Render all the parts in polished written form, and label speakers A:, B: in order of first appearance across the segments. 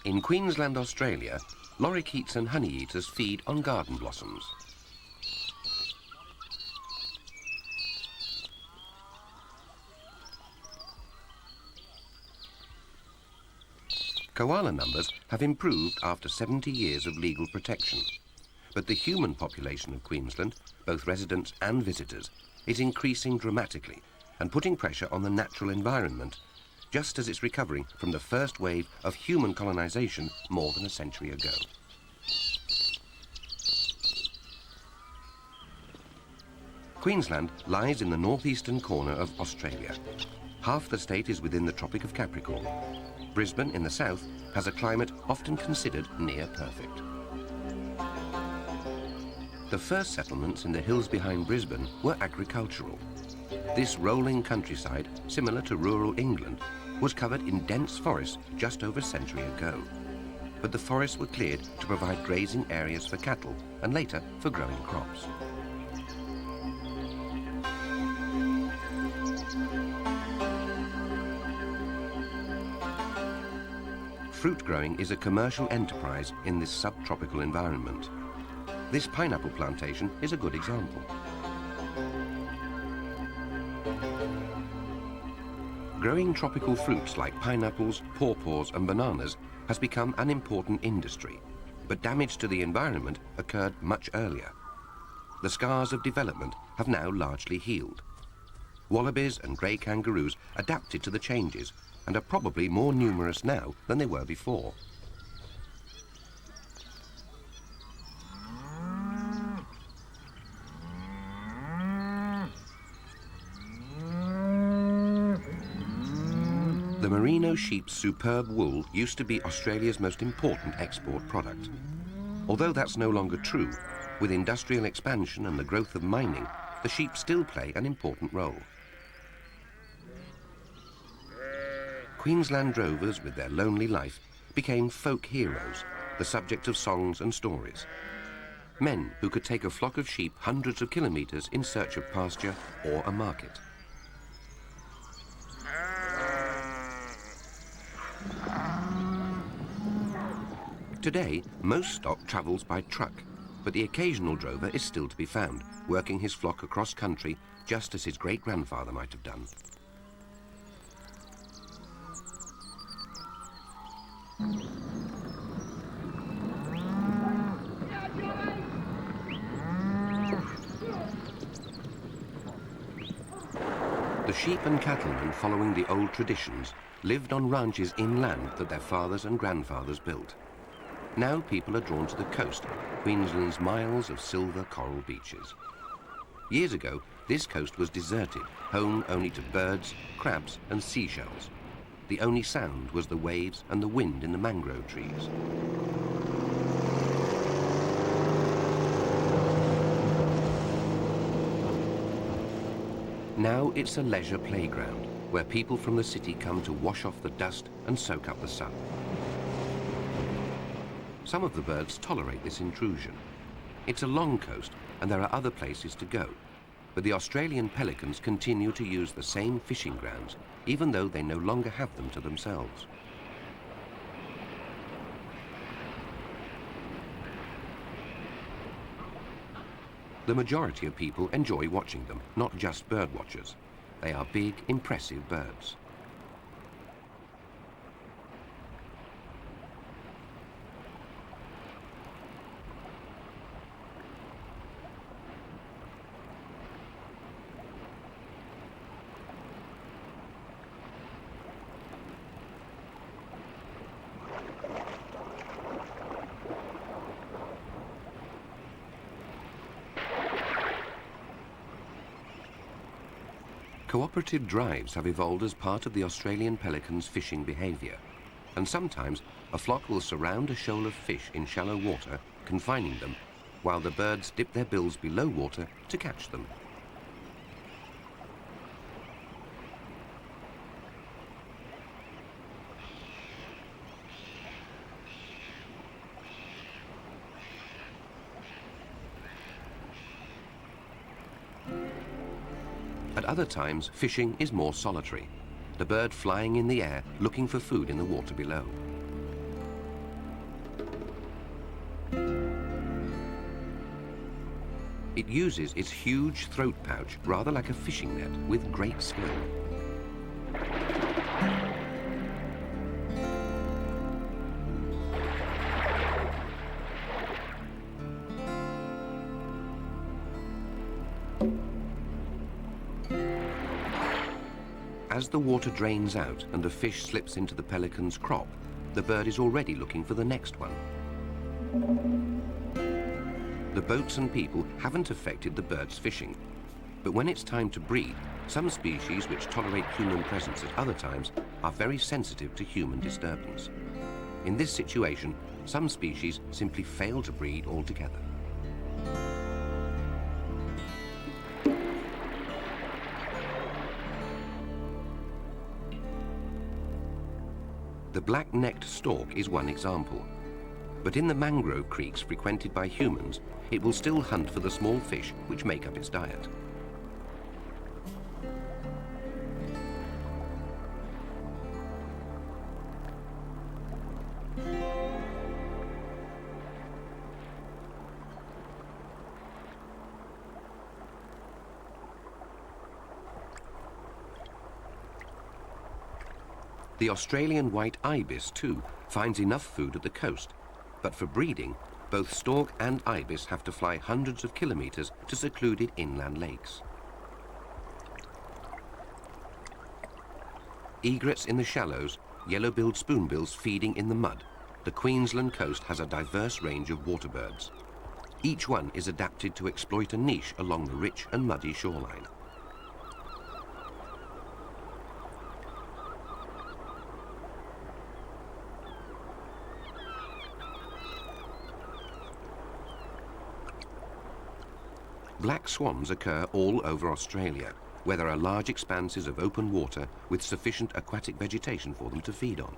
A: In Queensland, Australia, lorikeets and honeyeaters feed on garden blossoms. Koala numbers have improved after 70 years of legal protection. But the human population of Queensland, both residents and visitors, is increasing dramatically and putting pressure on the natural environment, just as it's recovering from the first wave of human colonisation more than a century ago. Queensland lies in the northeastern corner of Australia. Half the state is within the Tropic of Capricorn. Brisbane, in the south, has a climate often considered near perfect. The first settlements in the hills behind Brisbane were agricultural. This rolling countryside, similar to rural England, was covered in dense forests just over a century ago. But the forests were cleared to provide grazing areas for cattle and later for growing crops. Fruit growing is a commercial enterprise in this subtropical environment. This pineapple plantation is a good example. Growing tropical fruits like pineapples, pawpaws and bananas has become an important industry, but damage to the environment occurred much earlier. The scars of development have now largely healed. Wallabies and grey kangaroos adapted to the changes and are probably more numerous now than they were before. The merino sheep's superb wool used to be Australia's most important export product. Although that's no longer true, with industrial expansion and the growth of mining, the sheep still play an important role. Queensland drovers, with their lonely life, became folk heroes, the subject of songs and stories. Men who could take a flock of sheep hundreds of kilometres in search of pasture or a market. Today, most stock travels by truck, but the occasional drover is still to be found, working his flock across country just as his great-grandfather might have done. The sheep and cattlemen, following the old traditions, lived on ranches inland that their fathers and grandfathers built. Now people are drawn to the coast, Queensland's miles of silver coral beaches. Years ago, this coast was deserted, home only to birds, crabs and seashells. The only sound was the waves and the wind in the mangrove trees. Now it's a leisure playground where people from the city come to wash off the dust and soak up the sun. Some of the birds tolerate this intrusion. It's a long coast and there are other places to go, but the Australian pelicans continue to use the same fishing grounds, even though they no longer have them to themselves. The majority of people enjoy watching them, not just bird watchers. They are big, impressive birds. Cooperative drives have evolved as part of the Australian pelican's fishing behaviour, and sometimes a flock will surround a shoal of fish in shallow water, confining them, while the birds dip their bills below water to catch them. At other times, fishing is more solitary, the bird flying in the air looking for food in the water below. It uses its huge throat pouch rather like a fishing net with great skill. As the water drains out and the fish slips into the pelican's crop, the bird is already looking for the next one. The boats and people haven't affected the bird's fishing, but when it's time to breed, some species which tolerate human presence at other times are very sensitive to human disturbance. In this situation, some species simply fail to breed altogether. The black-necked stork is one example. But in the mangrove creeks frequented by humans, it will still hunt for the small fish which make up its diet. The Australian white ibis, too, finds enough food at the coast, but for breeding, both stork and ibis have to fly hundreds of kilometers to secluded inland lakes. Egrets in the shallows, yellow-billed spoonbills feeding in the mud, the Queensland coast has a diverse range of waterbirds. Each one is adapted to exploit a niche along the rich and muddy shoreline. Black swans occur all over Australia, where there are large expanses of open water with sufficient aquatic vegetation for them to feed on.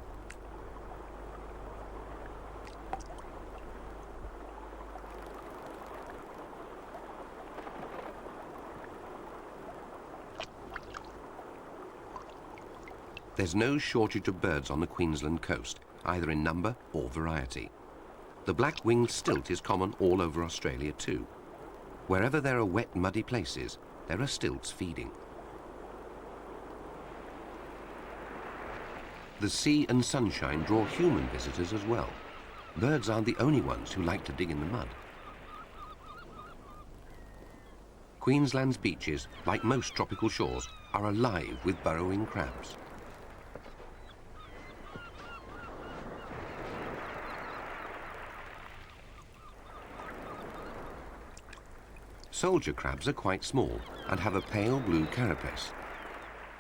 A: There's no shortage of birds on the Queensland coast, either in number or variety. The black-winged stilt is common all over Australia too. Wherever there are wet, muddy places, there are stilts feeding. The sea and sunshine draw human visitors as well. Birds aren't the only ones who like to dig in the mud. Queensland's beaches, like most tropical shores, are alive with burrowing crabs. Soldier crabs are quite small and have a pale blue carapace.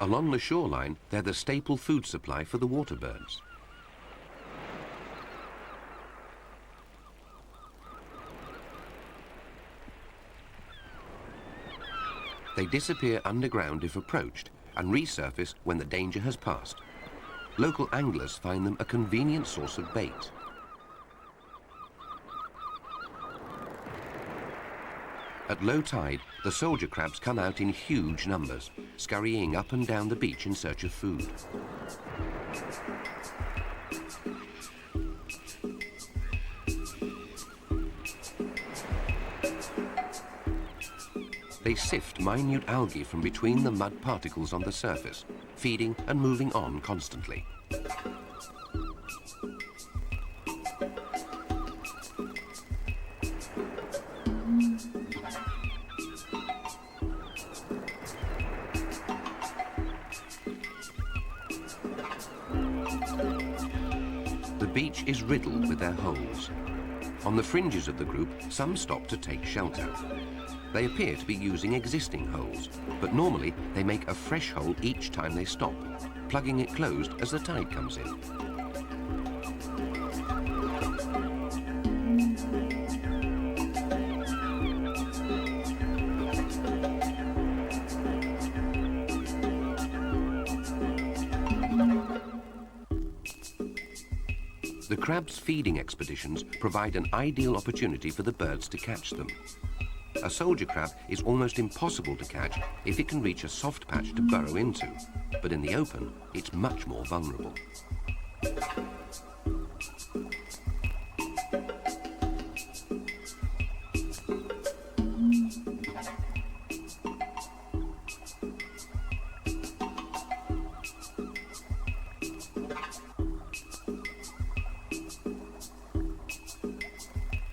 A: Along the shoreline, they're the staple food supply for the water birds. They disappear underground if approached and resurface when the danger has passed. Local anglers find them a convenient source of bait. At low tide, the soldier crabs come out in huge numbers, scurrying up and down the beach in search of food. They sift minute algae from between the mud particles on the surface, feeding and moving on constantly. The beach is riddled with their holes. On the fringes of the group, some stop to take shelter. They appear to be using existing holes, but normally they make a fresh hole each time they stop, plugging it closed as the tide comes in. The crabs' feeding expeditions provide an ideal opportunity for the birds to catch them. A soldier crab is almost impossible to catch if it can reach a soft patch to burrow into, but in the open, it's much more vulnerable.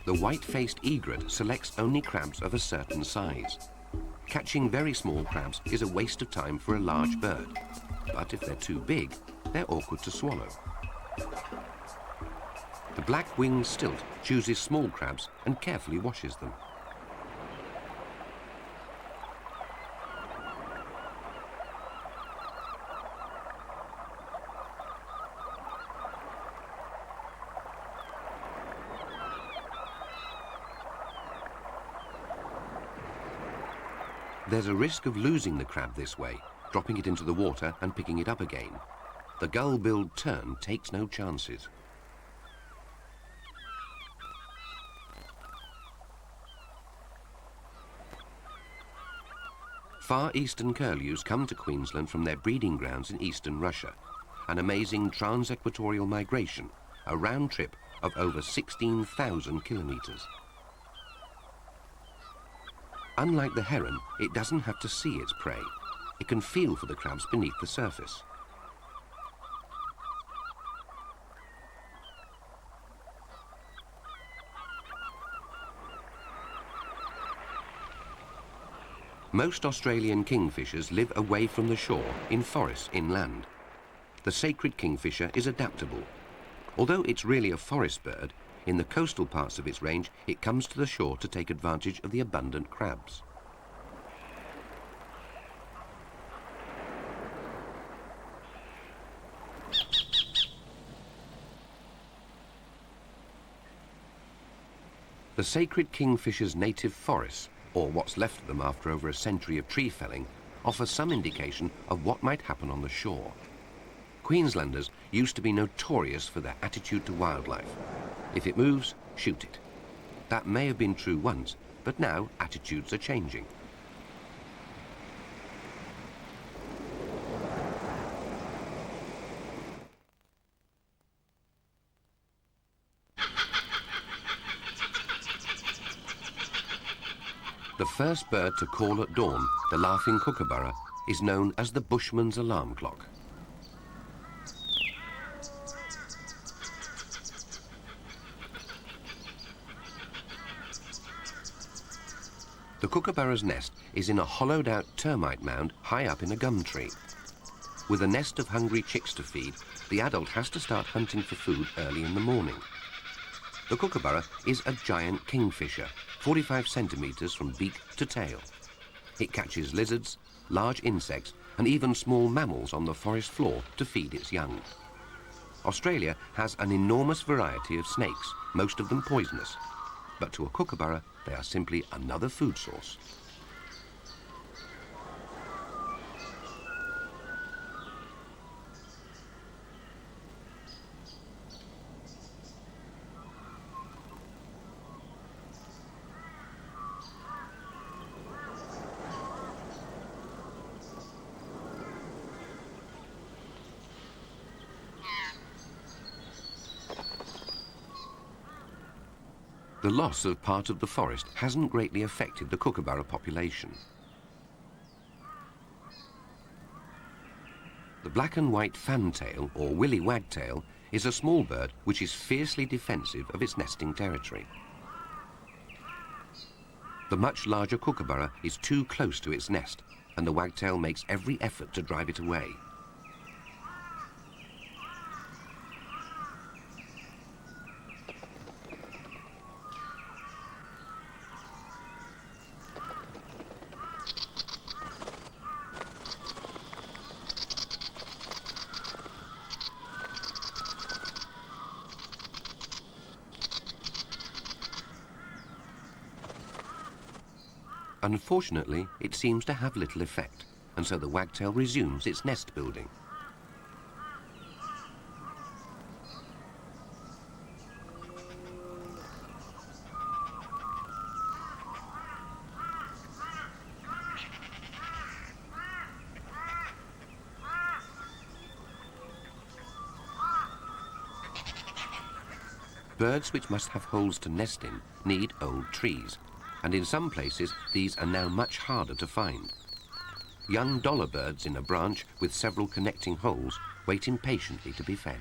A: The white-faced egret selects only crabs of a certain size. Catching very small crabs is a waste of time for a large bird, but if they're too big, they're awkward to swallow. The black-winged stilt chooses small crabs and carefully washes them. There's a risk of losing the crab this way, dropping it into the water and picking it up again. The gull-billed tern takes no chances. Far eastern curlews come to Queensland from their breeding grounds in eastern Russia, an amazing trans-equatorial migration, a round trip of over 16,000 kilometres. Unlike the heron, it doesn't have to see its prey. It can feel for the crabs beneath the surface. Most Australian kingfishers live away from the shore in forests inland. The sacred kingfisher is adaptable. Although it's really a forest bird, in the coastal parts of its range, it comes to the shore to take advantage of the abundant crabs. The sacred kingfisher's native forests, or what's left of them after over a century of tree felling, offer some indication of what might happen on the shore. Queenslanders used to be notorious for their attitude to wildlife. If it moves, shoot it. That may have been true once, but now attitudes are changing. The first bird to call at dawn, the laughing kookaburra, is known as the bushman's alarm clock. The kookaburra's nest is in a hollowed-out termite mound high up in a gum tree. With a nest of hungry chicks to feed, the adult has to start hunting for food early in the morning. The kookaburra is a giant kingfisher, 45 centimetres from beak to tail. It catches lizards, large insects, and even small mammals on the forest floor to feed its young. Australia has an enormous variety of snakes, most of them poisonous. But to a kookaburra, they are simply another food source. The loss of part of the forest hasn't greatly affected the kookaburra population. The black and white fantail, or willy wagtail, is a small bird which is fiercely defensive of its nesting territory. The much larger kookaburra is too close to its nest, and the wagtail makes every effort to drive it away. Unfortunately, it seems to have little effect, and so the wagtail resumes its nest building. Birds which must have holes to nest in need old trees, and in some places these are now much harder to find. Young dollar birds in a branch with several connecting holes wait impatiently to be fed.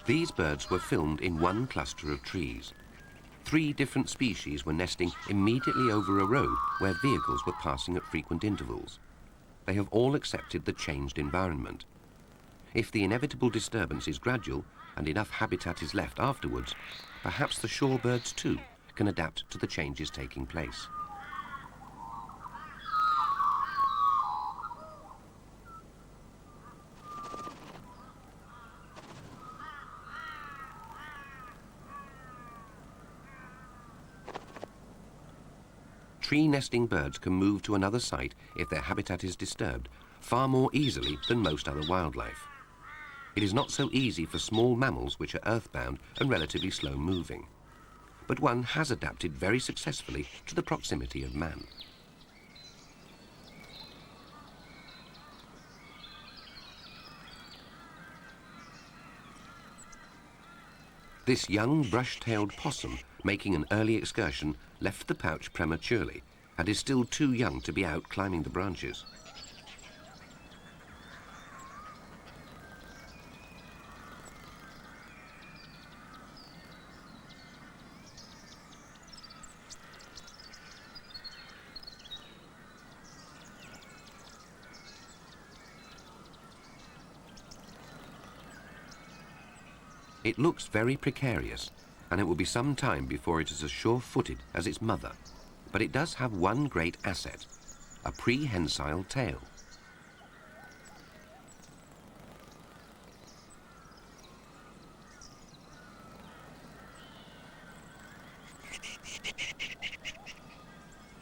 A: These birds were filmed in one cluster of trees. 3 different species were nesting immediately over a road where vehicles were passing at frequent intervals. They have all accepted the changed environment. If the inevitable disturbance is gradual and enough habitat is left afterwards, perhaps the shorebirds too can adapt to the changes taking place. Tree nesting birds can move to another site if their habitat is disturbed far more easily than most other wildlife. It is not so easy for small mammals which are earthbound and relatively slow moving. But one has adapted very successfully to the proximity of man. This young brush-tailed possum, making an early excursion, left the pouch prematurely and is still too young to be out climbing the branches. It looks very precarious, and it will be some time before it is as sure-footed as its mother. But it does have one great asset, a prehensile tail.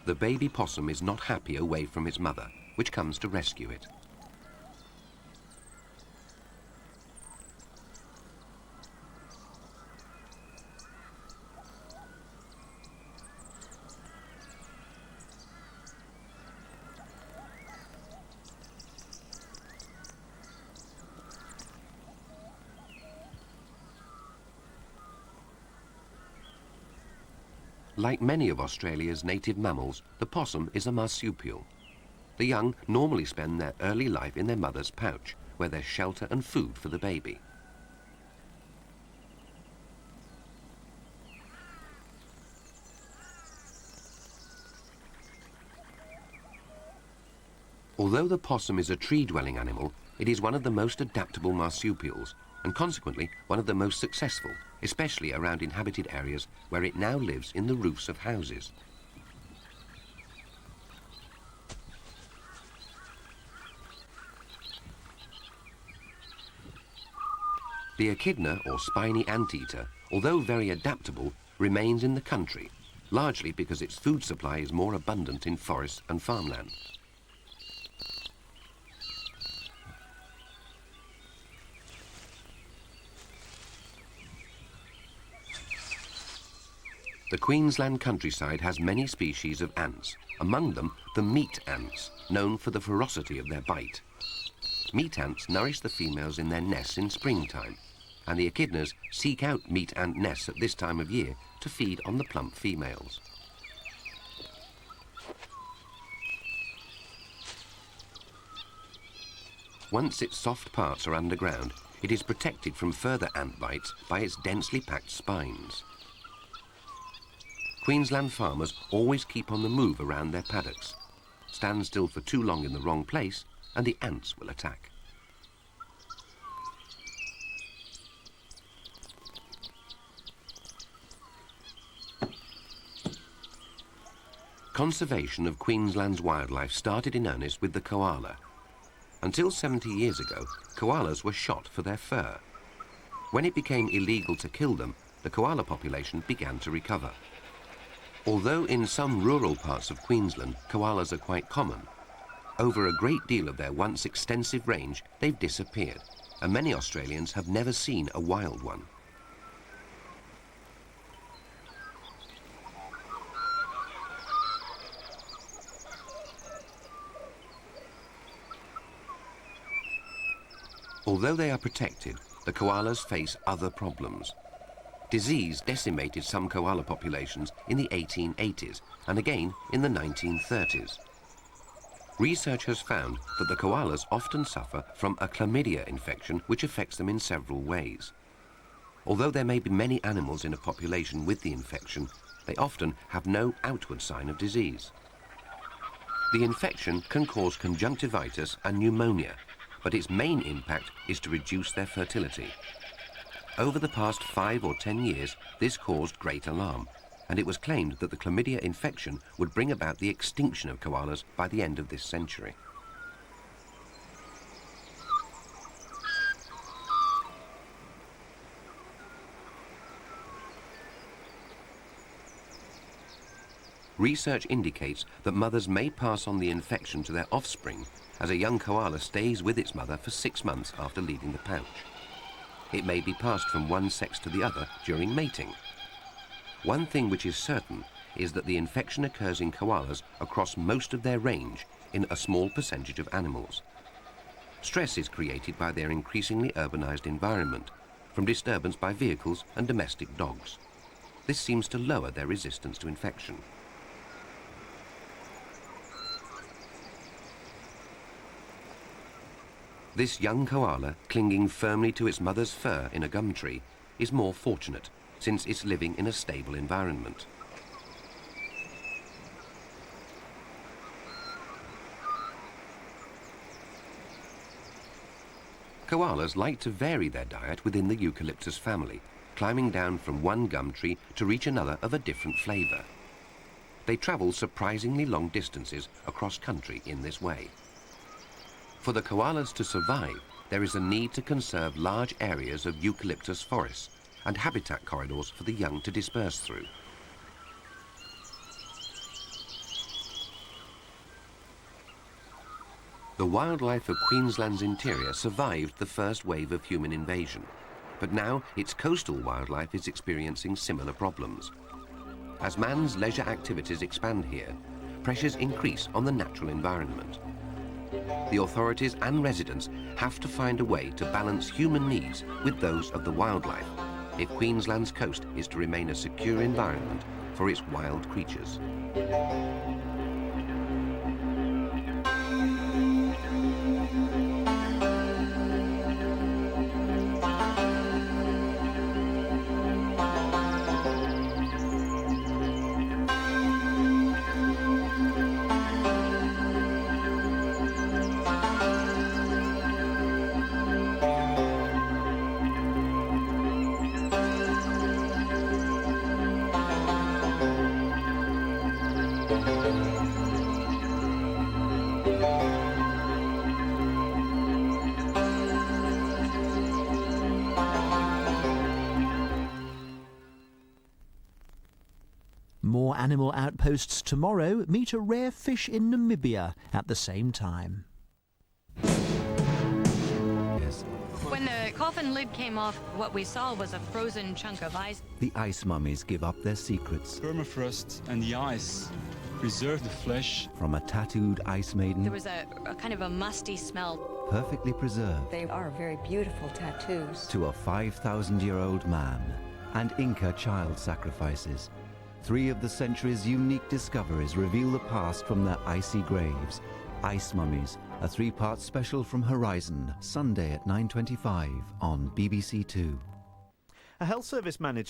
A: The baby possum is not happy away from its mother, which comes to rescue it. Like many of Australia's native mammals, the possum is a marsupial. The young normally spend their early life in their mother's pouch, where there's shelter and food for the baby. Although the possum is a tree-dwelling animal, it is one of the most adaptable marsupials, and consequently one of the most successful, especially around inhabited areas where it now lives in the roofs of houses. The echidna, or spiny anteater, although very adaptable, remains in the country, largely because its food supply is more abundant in forests and farmland. The Queensland countryside has many species of ants, among them the meat ants, known for the ferocity of their bite. Meat ants nourish the females in their nests in springtime, and the echidnas seek out meat ant nests at this time of year to feed on the plump females. Once its soft parts are underground, it is protected from further ant bites by its densely packed spines. Queensland farmers always keep on the move around their paddocks. Stand still for too long in the wrong place and the ants will attack. Conservation of Queensland's wildlife started in earnest with the koala. Until 70 years ago, koalas were shot for their fur. When it became illegal to kill them, the koala population began to recover. Although in some rural parts of Queensland, koalas are quite common, over a great deal of their once extensive range, they've disappeared, and many Australians have never seen a wild one. Although they are protected, the koalas face other problems. Disease decimated some koala populations in the 1880s and again in the 1930s. Research has found that the koalas often suffer from a chlamydia infection which affects them in several ways. Although there may be many animals in a population with the infection, they often have no outward sign of disease. The infection can cause conjunctivitis and pneumonia, but its main impact is to reduce their fertility. Over the past 5 or 10 years, this caused great alarm, and it was claimed that the chlamydia infection would bring about the extinction of koalas by the end of this century. Research indicates that mothers may pass on the infection to their offspring, as a young koala stays with its mother for 6 months after leaving the pouch. It may be passed from one sex to the other during mating. One thing which is certain is that the infection occurs in koalas across most of their range in a small percentage of animals. Stress is created by their increasingly urbanized environment, from disturbance by vehicles and domestic dogs. This seems to lower their resistance to infection. This young koala, clinging firmly to its mother's fur in a gum tree, is more fortunate, since it's living in a stable environment. Koalas like to vary their diet within the eucalyptus family, climbing down from one gum tree to reach another of a different flavor. They travel surprisingly long distances across country in this way. For the koalas to survive, there is a need to conserve large areas of eucalyptus forests and habitat corridors for the young to disperse through. The wildlife of Queensland's interior survived the first wave of human invasion, but now its coastal wildlife is experiencing similar problems. As man's leisure activities expand here, pressures increase on the natural environment. The authorities and residents have to find a way to balance human needs with those of the wildlife if Queensland's coast is to remain a secure environment for its wild creatures.
B: More animal outposts tomorrow. Meet a rare fish in Namibia at the same time.
C: When the coffin lid came off, what we saw was a frozen chunk of ice.
D: The ice mummies give up their secrets.
E: Permafrost and the ice preserve the flesh.
D: From a tattooed ice maiden,
C: There was a kind of a musty smell.
D: perfectly preserved,
F: They are very beautiful tattoos.
D: to a 5,000-year-old man, and Inca child sacrifices. 3 of the century's unique discoveries reveal the past from their icy graves. Ice Mummies, a 3-part special from Horizon, Sunday at 9:25 on BBC Two.
B: A health service manager